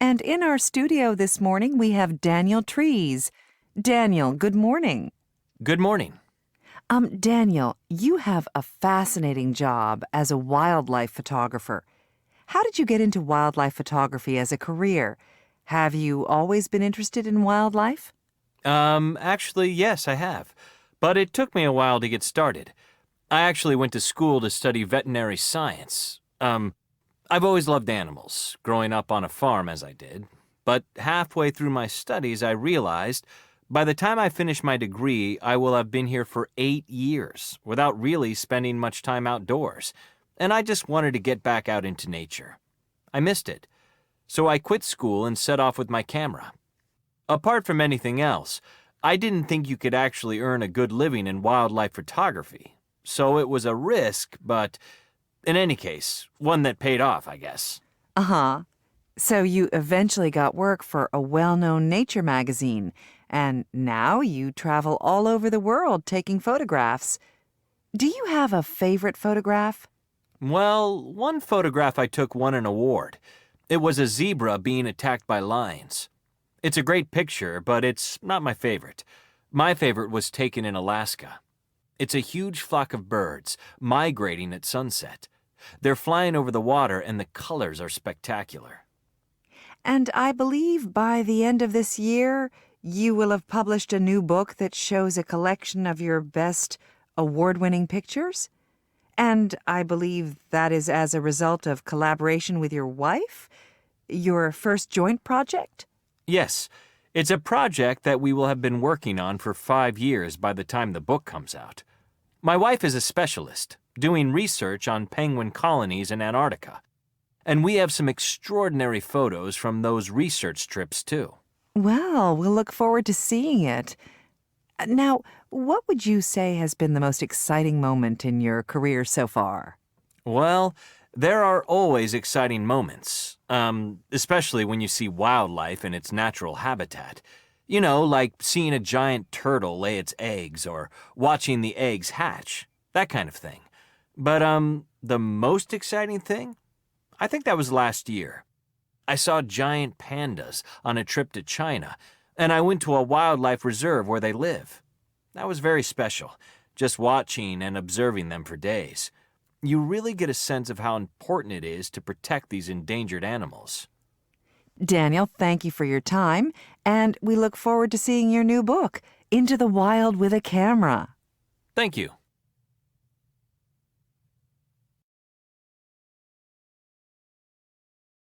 And in our studio this morning, we have Daniel Trees. Daniel, good morning. Good morning. Daniel, you have a fascinating job as a wildlife photographer. How did you get into wildlife photography as a career? Have you always been interested in wildlife? Actually, yes, I have. But it took me a while to get started. I actually went to school to study veterinary science. I've always loved animals, growing up on a farm as I did. But halfway through my studies, I realized by the time I finish my degree, I will have been here for 8 years without really spending much time outdoors. And I just wanted to get back out into nature. I missed it. So I quit school and set off with my camera. Apart from anything else, I didn't think you could actually earn a good living in wildlife photography. So it was a risk, but in any case, one that paid off, I guess. Uh-huh. So you eventually got work for a well-known nature magazine, and now you travel all over the world taking photographs. Do you have a favorite photograph? Well, one photograph I took won an award. It was a zebra being attacked by lions. It's a great picture, but it's not my favorite. My favorite was taken in Alaska. It's a huge flock of birds migrating at sunset. They're flying over the water and the colors are spectacular. And I believe by the end of this year, you will have published a new book that shows a collection of your best award-winning pictures? And I believe that is as a result of collaboration with your wife? Your first joint project? Yes, it's a project that we will have been working on for 5 years by the time the book comes out. My wife is a specialist, doing research on penguin colonies in Antarctica. And we have some extraordinary photos from those research trips, too. Well, we'll look forward to seeing it. Now, what would you say has been the most exciting moment in your career so far? Well, there are always exciting moments, especially when you see wildlife in its natural habitat. You know, like seeing a giant turtle lay its eggs or watching the eggs hatch, that kind of thing. But, the most exciting thing? I think that was last year. I saw giant pandas on a trip to China, and I went to a wildlife reserve where they live. That was very special, just watching and observing them for days. You really get a sense of how important it is to protect these endangered animals. Daniel, thank you for your time, and we look forward to seeing your new book, Into the Wild with a Camera. Thank you.